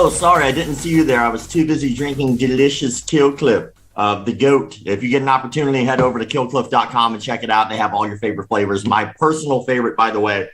Oh, sorry, I didn't see you there. I was too busy drinking delicious Killcliff, the goat. If you get an opportunity, head over to killcliff.com and check it out. They have all your favorite flavors. My personal favorite, by the way,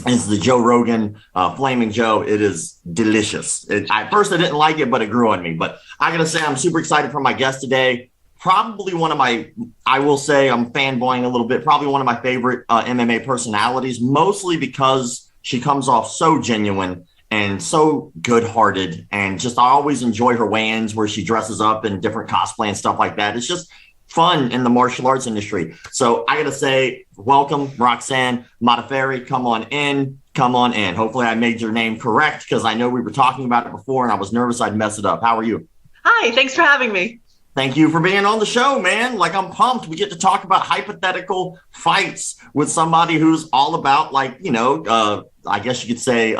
is the Joe Rogan Flaming Joe. It is delicious. At first, I didn't like it, but it grew on me. But I got to say, I'm super excited for my guest today. Probably one of my, I will say I'm fanboying a little bit, probably one of my favorite MMA personalities, mostly because she comes off so genuine and so good-hearted. And just I always enjoy her weigh-ins where she dresses up in different cosplay and stuff like that. It's just fun in the martial arts industry. So I got to say, welcome, Roxanne Modafferi. Come on in. Come on in. Hopefully I made your name correct because I know we were talking about it before and I was nervous I'd mess it up. How are you? Hi, thanks for having me. Thank you for being on the show, man. Like, I'm pumped. We get to talk about hypothetical fights with somebody who's all about, like, you know, I guess you could say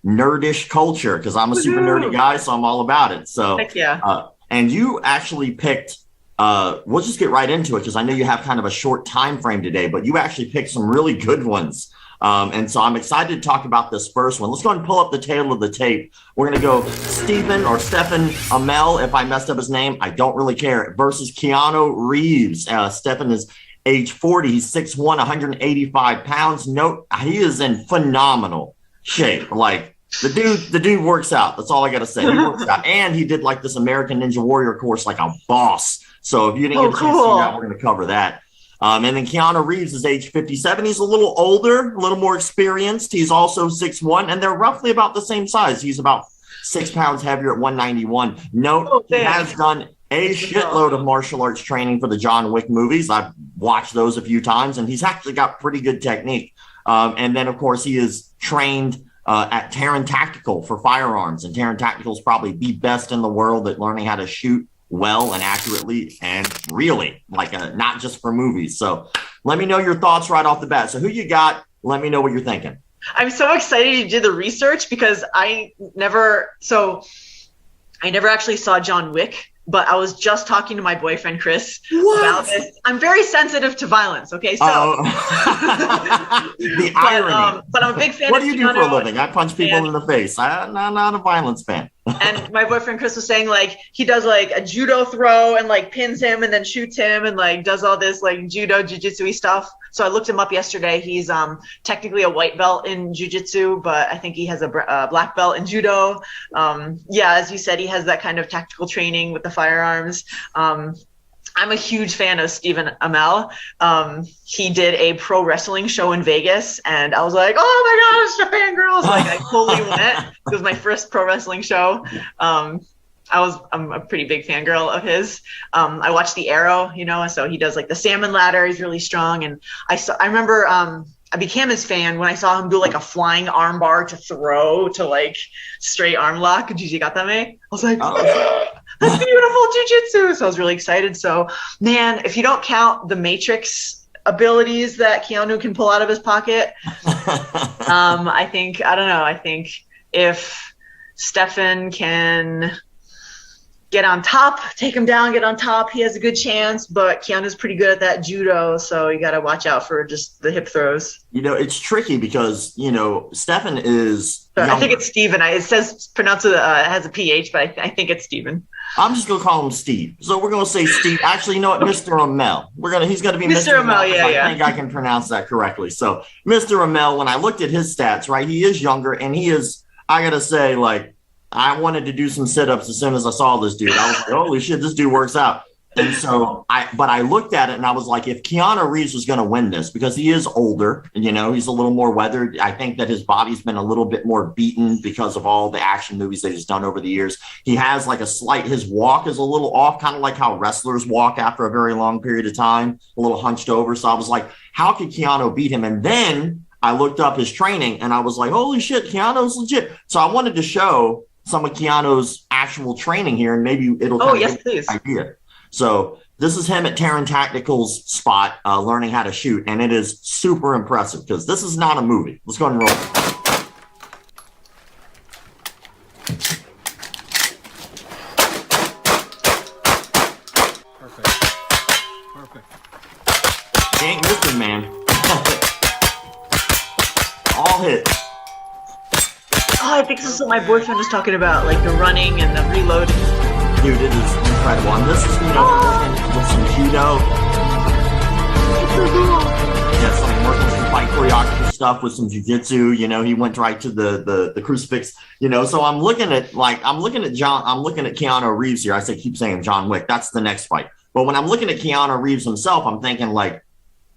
nerdish culture because I'm a super nerdy guy, so I'm all about it. So, heck yeah. And you actually picked, we'll just get right into it because I know you have kind of a short time frame today, but you actually picked some really good ones. And so I'm excited to talk about this first one. Let's go ahead and pull up the tail of the tape. We're going to go Stephan Amell, if I messed up his name, I don't really care, versus Keanu Reeves. Stephan is age 40. He's 6'1", 185 pounds. Note, he is in phenomenal shape. Like, the dude works out. That's all I got to say. He works out. And he did like this American Ninja Warrior course like a boss. So if you didn't get a chance to see that, we're going to cover that. And then Keanu Reeves is age 57. He's a little older, a little more experienced. He's also 6'1", and they're roughly about the same size. He's about 6 pounds heavier at 191. Note, he has done a shitload of martial arts training for the John Wick movies. I've watched those a few times, and he's actually got pretty good technique. And then, of course, he is trained at Terran Tactical for firearms, and Terran Tactical is probably the best in the world at learning how to shoot well and accurately and really, like, not just for movies. So let me know your thoughts right off the bat. So who you got? Let me know what you're thinking. I'm so excited you did the research because I never actually saw John Wick, but I was just talking to my boyfriend, Chris, about this. I'm very sensitive to violence, okay? So, the irony. But I'm a big fan What of do you do for a living? I punch people in the face. I'm not a violence fan. And my boyfriend, Chris, was saying, like, he does, like, a judo throw and, like, pins him and then shoots him and, like, does all this, like, judo, jiu-jitsu-y stuff. So I looked him up yesterday. He's technically a white belt in jiu-jitsu, but I think he has a black belt in judo. Yeah, as you said, he has that kind of tactical training with the firearms. I'm a huge fan of Stephan Amell. He did a pro wrestling show in Vegas, and I was like, oh my gosh, fangirls! Like, I totally went. It was my first pro wrestling show. I'm a pretty big fangirl of his. I watched The Arrow, you know, so he does like the salmon ladder. He's really strong, and I remember I became his fan when I saw him do like a flying arm bar to throw to like straight arm lock. Did you got that, mate? I was like, that's beautiful jiu-jitsu. So I was really excited. So, man, if you don't count the Matrix abilities that Keanu can pull out of his pocket, I think if Stephan can get on top, take him down, get on top, he has a good chance, but Keanu's pretty good at that judo, so you got to watch out for just the hip throws. You know, it's tricky because, you know, Stephan is younger. I think it's Stephen. It says pronounce it has a PH, but I think it's Stephen. I'm just going to call him Steve. So we're going to say Steve. Actually, you know what? Mr. Amell. He's going to be Mr. Amell. Yeah. I think I can pronounce that correctly. So Mr. Amell, when I looked at his stats, right, he is younger, and he is, I got to say, like, I wanted to do some sit-ups as soon as I saw this dude. I was like, holy shit, this dude works out. And so I looked at it and I was like, if Keanu Reeves was going to win this, because he is older, you know, he's a little more weathered. I think that his body's been a little bit more beaten because of all the action movies that he's done over the years. He has like his walk is a little off, kind of like how wrestlers walk after a very long period of time, a little hunched over. So I was like, how could Keanu beat him? And then I looked up his training and I was like, holy shit, Keanu's legit. So I wanted to show some of Keanu's actual training here, and maybe it'll give you an idea. So this is him at Terran Tactical's spot, learning how to shoot, and it is super impressive because this is not a movie. Let's go ahead and roll. Perfect. He ain't missing, man. All hit. Oh, I think this is what my boyfriend was talking about, like the running and the reloading. Dude, it is incredible. And this is, with some judo. Yes, I'm working some fight choreography stuff with some jiu-jitsu. He went right to the crucifix. So I'm looking at Keanu Reeves here. Keep saying John Wick. That's the next fight. But when I'm looking at Keanu Reeves himself, I'm thinking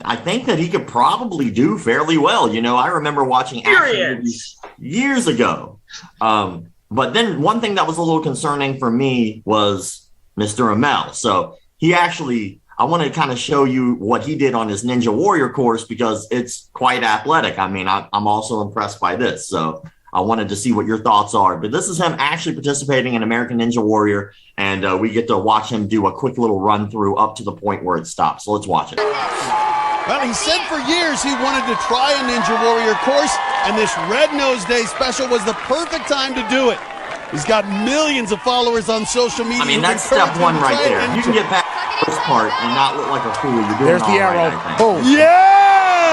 I think that he could probably do fairly well. I remember watching action movies years ago. But then one thing that was a little concerning for me was Mr. Amell. So I want to kind of show you what he did on his Ninja Warrior course because it's quite athletic. I mean, I'm also impressed by this. So I wanted to see what your thoughts are. But this is him actually participating in American Ninja Warrior, and we get to watch him do a quick little run through up to the point where it stops. So let's watch it. Well, he said for years he wanted to try a Ninja Warrior course, and this Red Nose Day special was the perfect time to do it. He's got millions of followers on social media. I mean, that's step one right there. You can get past the first part and not look like a fool. You're doing There's the arrow. Right, boom. Yeah!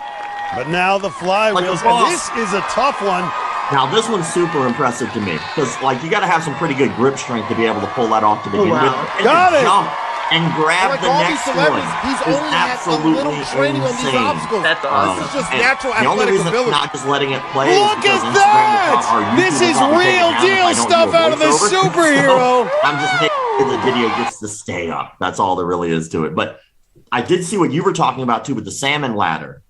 But now the flywheels, and this is a tough one. Now, this one's super impressive to me because, you got to have some pretty good grip strength to be able to pull that off to begin with. And got it! Jump and grab the next one. He's only had a little training on these obstacles. That's awesome. This is just natural athletic ability. The only reason it's not just letting it play Look at that! This is real deal stuff out of the superhero. I'm just making the video gets to stay up. That's all there really is to it. But I did see what you were talking about, too, with the salmon ladder,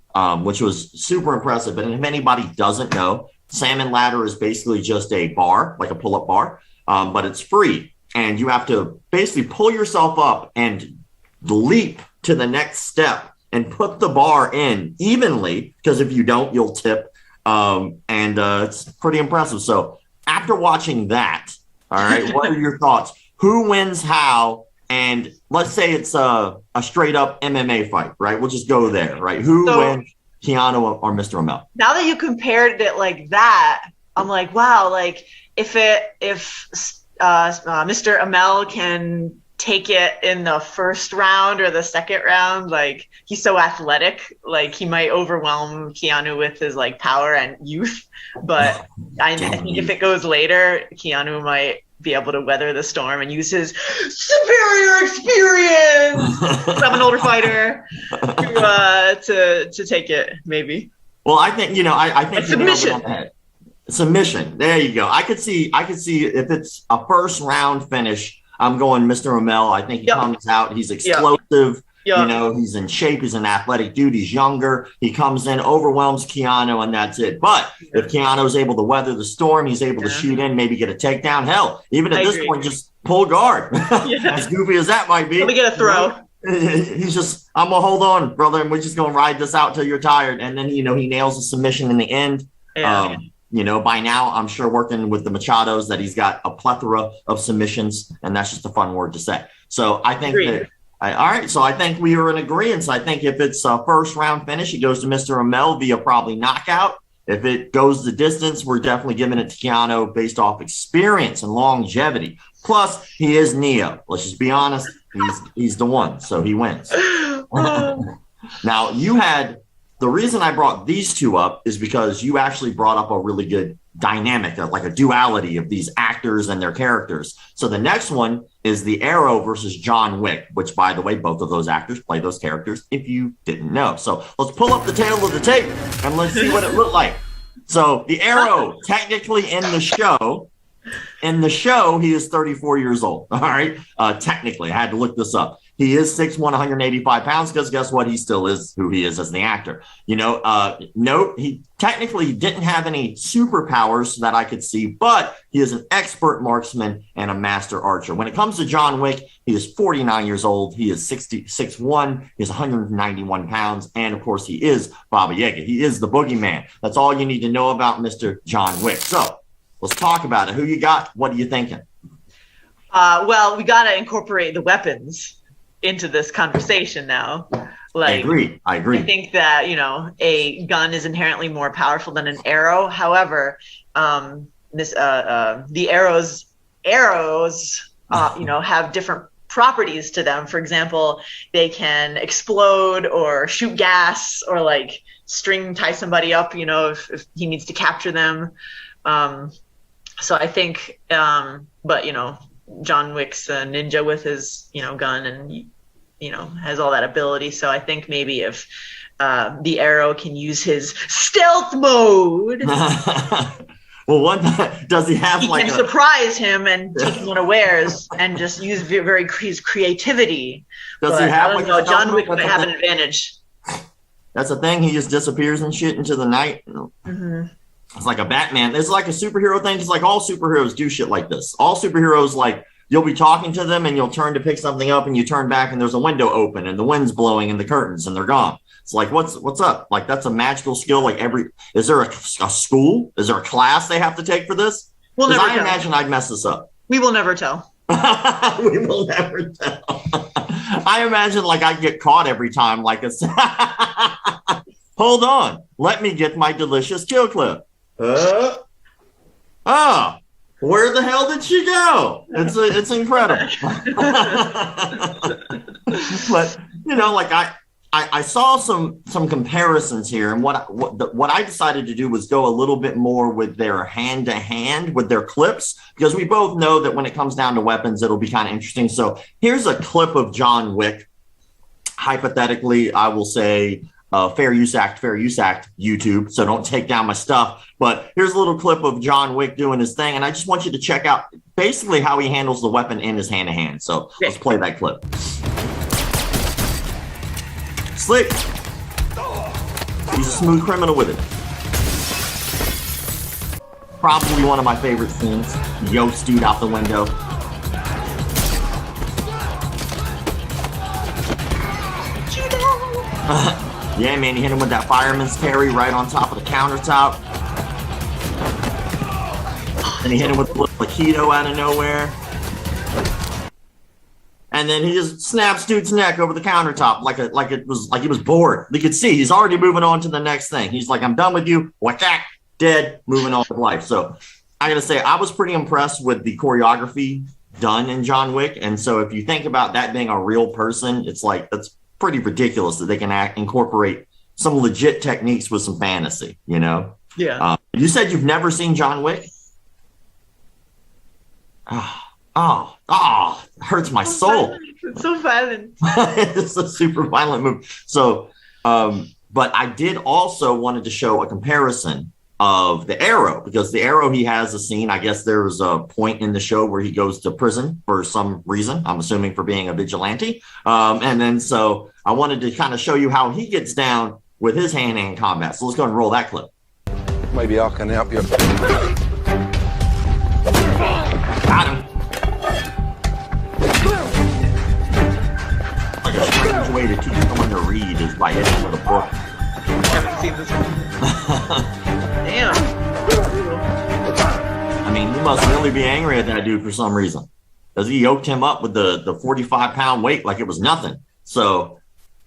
which was super impressive. But if anybody doesn't know, salmon ladder is basically just a bar, like a pull-up bar, but it's free. And you have to basically pull yourself up and leap to the next step and put the bar in evenly, because if you don't, you'll tip. It's pretty impressive. So after watching that, all right, what are your thoughts? Who wins how? And let's say it's a straight up MMA fight, right? We'll just go there, right? Who wins, Keanu or Mr. Amell? Now that you compared it like that, I'm like, wow, if Mr. Amell can take it in the first round or the second round, he's so athletic, he might overwhelm Keanu with his power and youth. But I think if it goes later, Keanu might be able to weather the storm and use his superior experience. I'm an older fighter to take it, maybe. Well, I think I think submission. Submission. There you go. I could see if it's a first round finish, I'm going Mr. Amell. I think he comes out. He's explosive. He's in shape. He's an athletic dude. He's younger. He comes in, overwhelms Keanu, and that's it. But if Keanu's able to weather the storm, he's able to shoot in, maybe get a takedown. Hell, even at this point, just pull guard. As goofy as that might be. Let me get a throw. He's just, I'm going to hold on, brother, and we're just going to ride this out till you're tired. And then, he nails the submission in the end. By now, I'm sure working with the Machados that he's got a plethora of submissions, and that's just a fun word to say. So I think all right. So I think we are in agreement. So I think if it's a first round finish, it goes to Mr. Amell via probably knockout. If it goes the distance, we're definitely giving it to Keanu based off experience and longevity. Plus, he is Neo. Let's just be honest. He's the one. So he wins. Now, the reason I brought these two up is because you actually brought up a really good dynamic, like a duality of these actors and their characters. So the next one is The Arrow versus John Wick, which, by the way, both of those actors play those characters, if you didn't know. So let's pull up the tail of the tape and let's see what it looked like. So The Arrow, technically in the show, he is 34 years old. All right. Technically, I had to look this up. He is 6'1", 185 pounds, because guess what? He still is who he is as the actor. Note, he technically didn't have any superpowers that I could see, but he is an expert marksman and a master archer. When it comes to John Wick, he is 49 years old. He is 6'1", he is 191 pounds, and of course, he is Baba Yaga. He is the boogeyman. That's all you need to know about Mr. John Wick. So let's talk about it. Who you got? What are you thinking? Well, we got to incorporate the weapons into this conversation now. I agree. I think that, a gun is inherently more powerful than an arrow. However, the arrows, have different properties to them. For example, they can explode or shoot gas or string tie somebody up, if he needs to capture them. So I think, but John Wick's a ninja with his gun and has all that ability. So I think maybe if the Arrow can use his stealth mode. Well, does he have he can surprise him and take him unawares and just use his creativity. Does he have John Wick might have an advantage. That's the thing. He just disappears and shit into the night. Mm-hmm. It's like a Batman. It's like a superhero thing. It's like all superheroes do shit like this. All superheroes, like, you'll be talking to them and you'll turn to pick something up and you turn back and there's a window open and the wind's blowing and the curtains and they're gone. It's like, what's up? Like, that's a magical skill. Like, is there a school? Is there a class they have to take for this? We'll never tell. Imagine I'd mess this up. We will never tell. We will never tell. I imagine like I'd get caught every time. Like, hold on. Let me get my delicious kill clip. Where the hell did she go? It's incredible. But like I saw some comparisons here, and what I decided to do was go a little bit more with their hand to hand with their clips, because we both know that when it comes down to weapons, it'll be kind of interesting. So here's a clip of John Wick. Hypothetically, I will say Fair Use Act, YouTube. So don't take down my stuff. But here's a little clip of John Wick doing his thing. And I just want you to check out basically how he handles the weapon in his hand to hand. So let's play that clip. Slick. He's a smooth criminal with it. Probably one of my favorite scenes. Yost dude out the window. Yeah, man, he hit him with that fireman's carry right on top of the countertop. And he hit him with a little Aikido out of nowhere. And then he just snaps dude's neck over the countertop like he was bored. You could see he's already moving on to the next thing. He's like, I'm done with you. Whack, dead, moving on with life. So I gotta say, I was pretty impressed with the choreography done in John Wick. And so if you think about that being a real person, it's like, that's pretty ridiculous that they can incorporate some legit techniques with some fantasy, Yeah. You said you've never seen John Wick? It hurts my soul. It's so violent. It's a super violent movie. So, but I did also wanted to show a comparison of the Arrow, because the Arrow, he has a scene. I guess there's a point in the show where he goes to prison for some reason. I'm assuming for being a vigilante. And then so I wanted to kind of show you how he gets down with his hand-to-hand combat. So let's go and roll that clip. Maybe I can help you. Got him. Like a strange way to teach someone to read is by hitting with a book. I haven't seen this one. Damn. I mean, he must really be angry at that dude for some reason, because he yoked him up with the 45-pound weight like it was nothing. So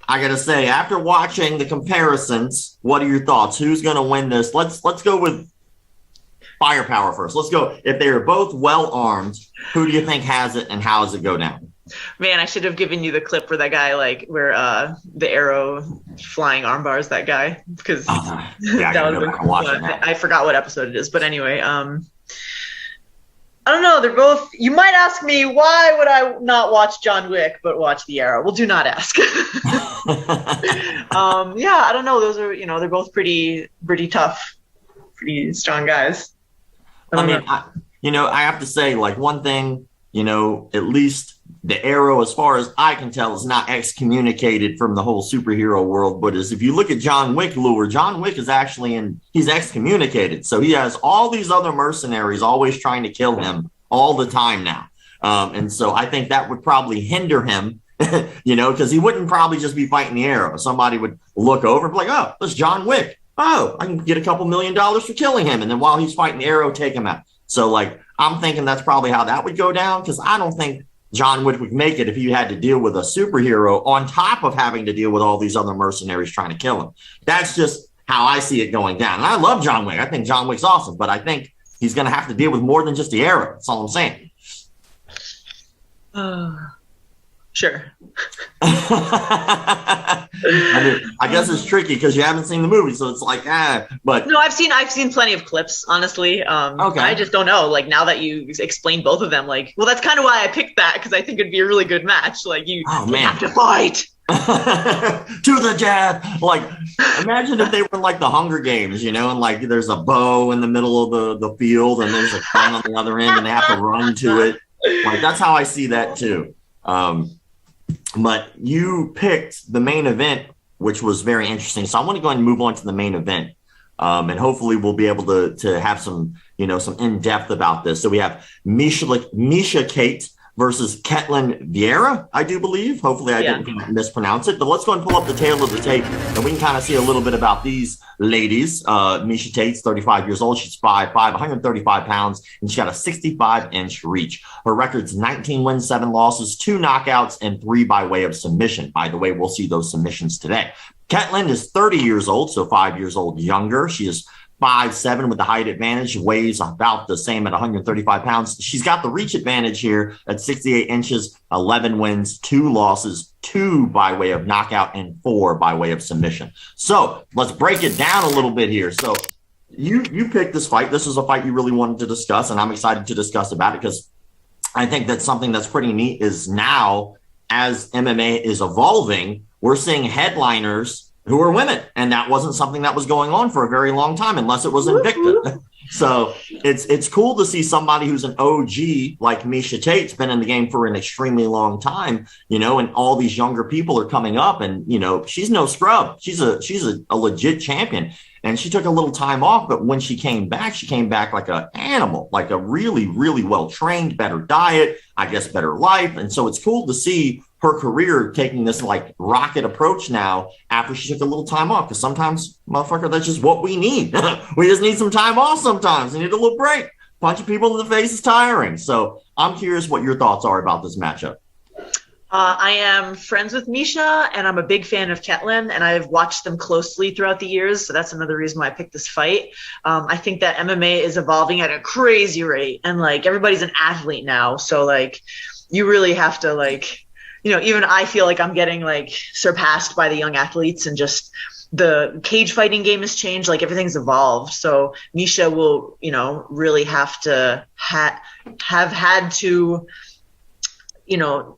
I gotta say, after watching the comparisons, what are your thoughts? Who's gonna win this? Let's go with firepower first. Let's go. If they are both well armed, who do you think has it, and how does it go down? Man, I should have given you the clip where that guy, where the Arrow flying arm bars that guy, because yeah, I forgot what episode it is. But anyway, I don't know. They're both. You might ask me, why would I not watch John Wick but watch the Arrow? Well, do not ask. Yeah, I don't know. Those are, they're both pretty tough, pretty strong guys. I have to say, like, one thing, at least the Arrow, as far as I can tell, is not excommunicated from the whole superhero world. But if you look at John Wick lure, John Wick is actually he's excommunicated. So he has all these other mercenaries always trying to kill him all the time now. And so I think that would probably hinder him, because he wouldn't probably just be fighting the Arrow. Somebody would look over and be like, oh, that's John Wick. Oh, I can get a couple $1 million for killing him. And then while he's fighting the Arrow, take him out. So, I'm thinking that's probably how that would go down, because I don't think John Wick would make it if he had to deal with a superhero on top of having to deal with all these other mercenaries trying to kill him. That's just how I see it going down. And I love John Wick. I think John Wick's awesome, but I think he's going to have to deal with more than just the Arrow. That's all I'm saying. Sure. I guess it's tricky because you haven't seen the movie, so it's like, but no, I've seen plenty of clips, honestly. Okay. I just don't know. Like, now that you explained both of them, like, well, that's kind of why I picked that, because I think it'd be a really good match. Like, you have to fight. To the death. Like, imagine if they were like the Hunger Games, and like there's a bow in the middle of the field and there's a gun on the other end and they have to run to it. Like, that's how I see that too. But you picked the main event, which was very interesting. So I want to go ahead and move on to the main event. And hopefully we'll be able to have some in-depth about this. So we have Miesha Tate versus Ketlan Vieira, I do believe. Hopefully I didn't mispronounce it. But let's go and pull up the tail of the tape, and we can kind of see a little bit about these ladies. Miesha Tate's 35 years old. She's 5'5", 135 pounds, and she's got a 65-inch reach. Her record's 19 wins, 7 losses, 2 knockouts, and 3 by way of submission. By the way, we'll see those submissions today. Ketlan is 30 years old, so 5 years old younger. She is 5'7" with the height advantage, weighs about the same at 135 pounds. She's got the reach advantage here at 68 inches, 11 wins, 2 losses, 2 by way of knockout, and 4 by way of submission. So let's break it down a little bit here. So you picked this fight. This is a fight you really wanted to discuss, and I'm excited to discuss about it because I think that something that's pretty neat is now, as MMA is evolving, we're seeing headliners who are women, and that wasn't something that was going on for a very long time, unless it was Invicta. So it's cool to see somebody who's an OG like Miesha Tate's been in the game for an extremely long time, and all these younger people are coming up, and she's no scrub. She's a legit champion, and she took a little time off, but when she came back like an animal, like a really, really well trained, better diet, I guess better life, and so it's cool to see her career taking this like rocket approach now after she took a little time off, because sometimes, motherfucker, that's just what we need. We just need some time off sometimes. We need a little break. Punching people in the face is tiring. So I'm curious what your thoughts are about this matchup. I am friends with Miesha, and I'm a big fan of Ketlan, and I've watched them closely throughout the years. So that's another reason why I picked this fight. I think that MMA is evolving at a crazy rate, and like everybody's an athlete now. So like you really have to like, even I feel like I'm getting like surpassed by the young athletes, and just the cage fighting game has changed. Like everything's evolved. So Miesha will, really have to have had to,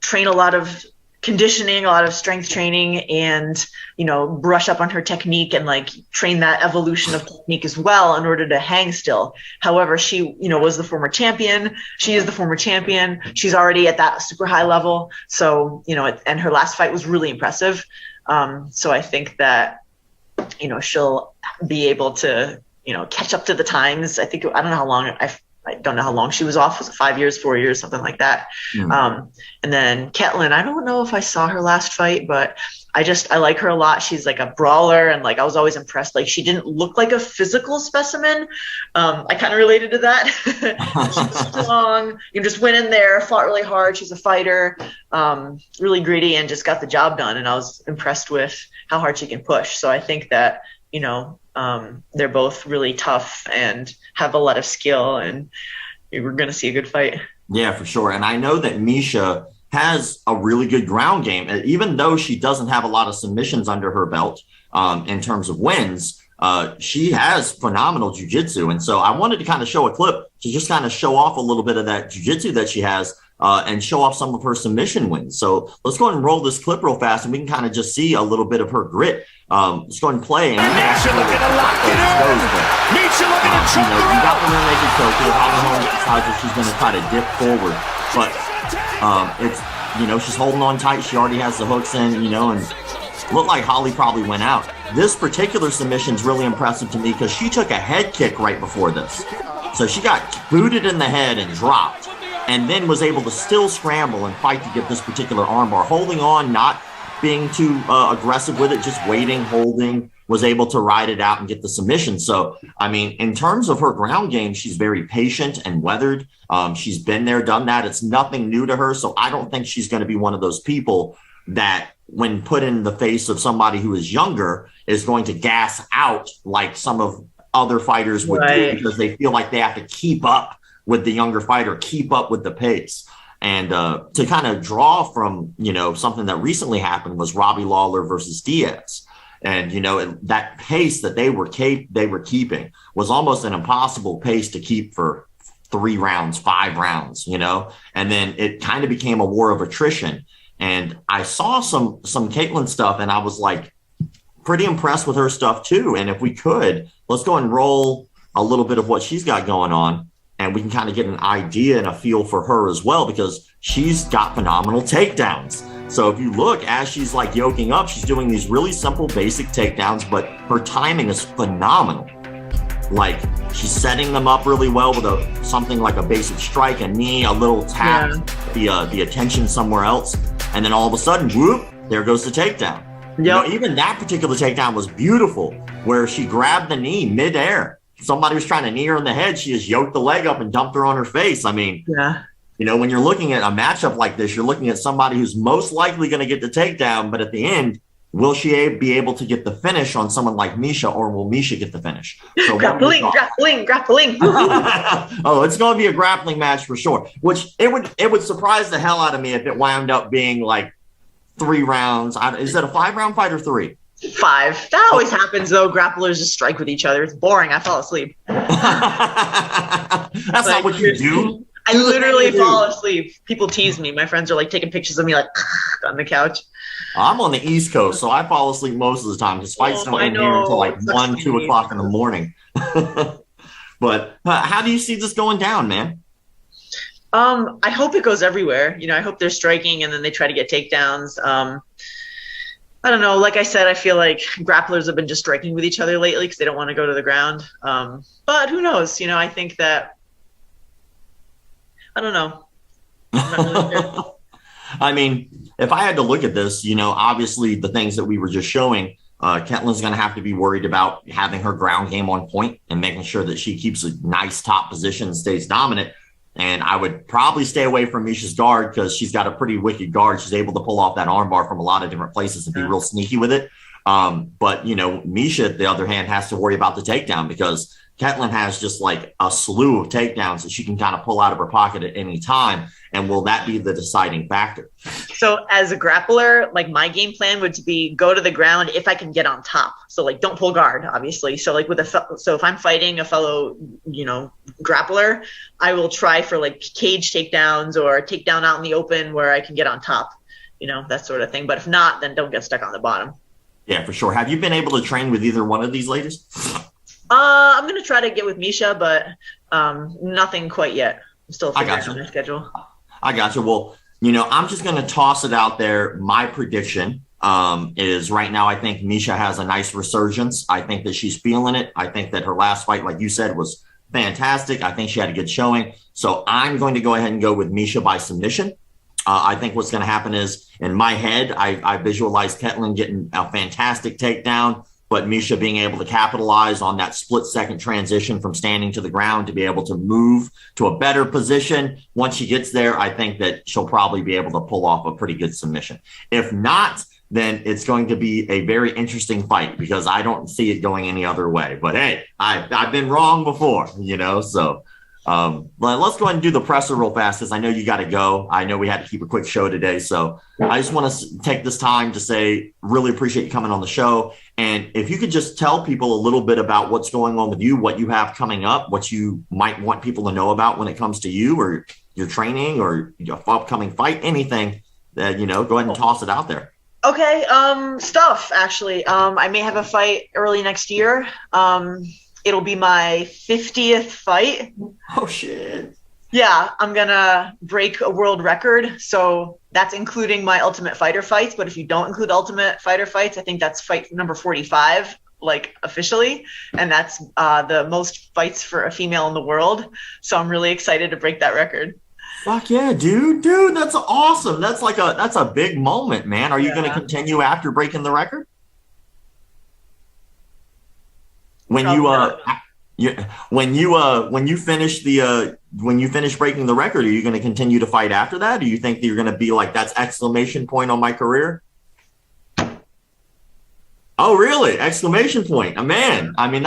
train a lot of conditioning, a lot of strength training, and, brush up on her technique and like train that evolution of technique as well in order to hang still. However, she, was the former champion. She is the former champion. She's already at that super high level. So, and her last fight was really impressive. So I think that, she'll be able to, catch up to the times. I don't know how long I don't know how long she was off. Was it 5 years, 4 years, something like that? Mm. And then Ketlan, I don't know if I saw her last fight, but I like her a lot. She's like a brawler, and like I was always impressed. Like she didn't look like a physical specimen. I kind of related to that. She was strong. You just went in there, fought really hard. She's a fighter, really gritty, and just got the job done. And I was impressed with how hard she can push. So I think that, they're both really tough and have a lot of skill, and we're going to see a good fight. Yeah, for sure. And I know that Miesha has a really good ground game, even though she doesn't have a lot of submissions under her belt in terms of wins. She has phenomenal jiu-jitsu. And so I wanted to kind of show a clip to just kind of show off a little bit of that jiu-jitsu that she has and show off some of her submission wins. So let's go ahead and roll this clip real fast, and we can kind of just see a little bit of her grit. Let's go ahead and play. And Miesha looking to lock it in. Miesha looking to choke her out. You got the rear naked choke. Holly decides that she's going to try to dip forward. But it's, she's holding on tight. She already has the hooks in, and looked like Holly probably went out. This particular submission is really impressive to me because she took a head kick right before this. So she got booted in the head and dropped, and then was able to still scramble and fight to get this particular armbar, holding on, not being too aggressive with it, just waiting, holding, was able to ride it out and get the submission. So, I mean, in terms of her ground game, she's very patient and weathered. She's been there, done that. It's nothing new to her. So I don't think she's going to be one of those people that, when put in the face of somebody who is younger, is going to gas out like some of other fighters would do, because they feel like they have to keep up with the younger fighter, keep up with the pace. And to kind of draw from, something that recently happened was Robbie Lawler versus Diaz. And, that pace that they were keeping was almost an impossible pace to keep for 3 rounds, 5 rounds, and then it kind of became a war of attrition. And I saw some Ketlan stuff, and I was like pretty impressed with her stuff too. And if we could, let's go and roll a little bit of what she's got going on, and we can kind of get an idea and a feel for her as well, because she's got phenomenal takedowns. So if you look, as she's like yoking up, she's doing these really simple, basic takedowns, but her timing is phenomenal. Like, she's setting them up really well with something like a basic strike, a knee, a little tap, the attention somewhere else. And then all of a sudden, whoop, there goes the takedown. Yep. Even that particular takedown was beautiful, where she grabbed the knee midair. Somebody was trying to knee her in the head. She just yoked the leg up and dumped her on her face. I mean, when you're looking at a matchup like this, you're looking at somebody who's most likely going to get the takedown, but at the end, will she be able to get the finish on someone like Miesha, or will Miesha get the finish? So grappling. Oh, it's going to be a grappling match for sure, which it would surprise the hell out of me if it wound up being like 3 rounds. Is it a 5-round fight or 3? 5. That always happens, though. Grapplers just strike with each other. It's boring. I fall asleep. That's not what you do. I literally fall asleep. People tease me. My friends are like taking pictures of me like on the couch. I'm on the East Coast, so I fall asleep most of the time because fights don't end here until like 1, 2 o'clock in the morning. But how do you see this going down, man? I hope it goes everywhere. I hope they're striking and then they try to get takedowns. I don't know. Like I said, I feel like grapplers have been just striking with each other lately because they don't want to go to the ground. But who knows? I think that, I don't know. I'm not really sure. I mean, if I had to look at this, obviously the things that we were just showing, Ketlan's going to have to be worried about having her ground game on point and making sure that she keeps a nice top position and stays dominant. And I would probably stay away from Miesha's guard because she's got a pretty wicked guard. She's able to pull off that armbar from a lot of different places and be real sneaky with it. But, Miesha, at the other hand, has to worry about the takedown because Ketlan has just like a slew of takedowns that she can kind of pull out of her pocket at any time. And will that be the deciding factor? So as a grappler, like my game plan would be go to the ground if I can get on top. So like don't pull guard, obviously. So like so if I'm fighting a fellow, grappler, I will try for like cage takedowns or takedown out in the open where I can get on top, that sort of thing. But if not, then don't get stuck on the bottom. Yeah, for sure. Have you been able to train with either one of these ladies? I'm going to try to get with Miesha, but nothing quite yet. I'm still figuring out my schedule. I got you. Well, I'm just going to toss it out there. My prediction is right now, I think Miesha has a nice resurgence. I think that she's feeling it. I think that her last fight, like you said, was fantastic. I think she had a good showing. So I'm going to go ahead and go with Miesha by submission. I think what's going to happen is in my head, I visualize Ketlan getting a fantastic takedown, but Miesha being able to capitalize on that split-second transition from standing to the ground to be able to move to a better position. Once she gets there, I think that she'll probably be able to pull off a pretty good submission. If not, then it's going to be a very interesting fight because I don't see it going any other way. But hey, I've been wrong before, so... But let's go ahead and do the presser real fast because I know you got to go. I know we had to keep a quick show today. So I just want to take this time to say, really appreciate you coming on the show. And if you could just tell people a little bit about what's going on with you, what you have coming up, what you might want people to know about when it comes to you or your training or your upcoming fight, anything that, go ahead and toss it out there. Okay. Stuff actually. I may have a fight early next year. It'll be my 50th fight. Oh, shit. Yeah, I'm going to break a world record. So that's including my Ultimate Fighter fights. But if you don't include Ultimate Fighter fights, I think that's fight number 45, like officially. And that's the most fights for a female in the world. So I'm really excited to break that record. Fuck yeah, dude. Dude, that's awesome. That's a big moment, man. Are you going to continue after breaking the record? When you finish breaking the record, are you going to continue to fight after that? Do you think that you're going to be like, that's exclamation point on my career? Oh, really? Exclamation point. Man. I mean,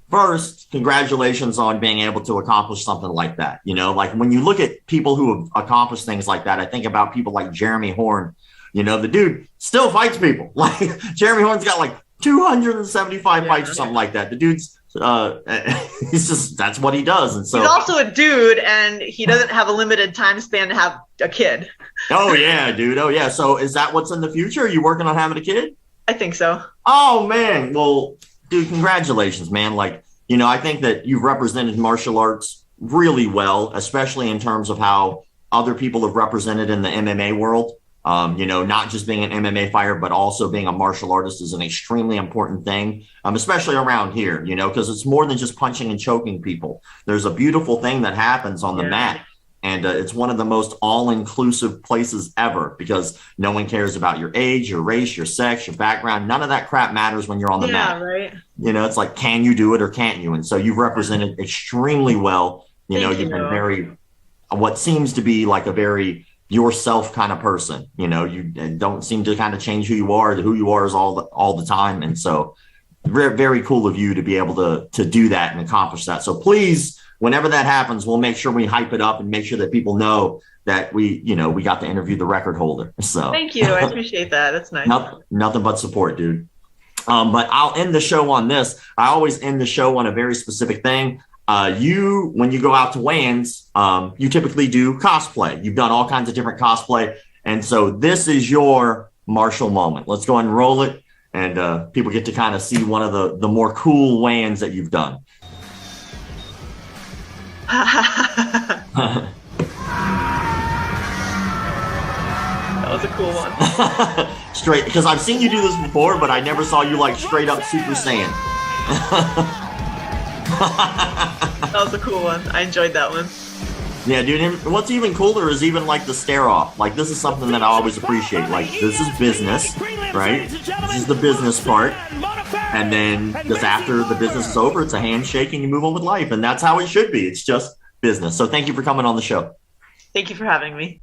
first, congratulations on being able to accomplish something like that. You know, like when you look at people who have accomplished things like that, I think about people like Jeremy Horn. You know, the dude still fights people. Like Jeremy Horn's got like 275 fights or something like that. The dude's he's just, that's what he does. And so he's also a dude, and he doesn't have a limited time span to have a kid. Oh yeah, dude. Oh yeah. So is that what's in the future? Are you working on having a kid? I think so. Oh man. Well, dude, congratulations, man. Like, you know, I think that you've represented martial arts really well, especially in terms of how other people have represented in the MMA world. You know, not just being an MMA fighter, but also being a martial artist is an extremely important thing, especially around here, you know, because it's more than just punching and choking people. There's a beautiful thing that happens on the mat. And it's one of the most all-inclusive places ever, because no one cares about your age, your race, your sex, your background. None of that crap matters when you're on the mat. Right. You know, it's like, can you do it or can't you? And so you've represented extremely well. You know, you've been very, what seems to be like a very yourself kind of person. You know, you don't seem to kind of change who you are. Who you are is all the time. And so very, very cool of you to be able to do that and accomplish that. So please, whenever that happens, we'll make sure we hype it up and make sure that people know that we got to interview the record holder. So thank you. I appreciate that. That's nice. Nothing but support, dude. But I'll end the show on this. I always end the show on a very specific thing. When you go out to weigh-ins, you typically do cosplay. You've done all kinds of different cosplay. And so this is your Marshall moment. Let's go ahead and roll it. And people get to kind of see one of the more cool weigh-ins that you've done. That was a cool one. Straight, because I've seen you do this before, but I never saw you like straight up Super Saiyan. That was a cool one. I enjoyed that one. Yeah, dude. And what's even cooler is even like the stare off. Like, this is something that I always appreciate. Like, this is business, right? This is the business part. And then just after the business is over, it's a handshake and you move on with life. And that's how it should be. It's just business. So thank you for coming on the show. Thank you for having me.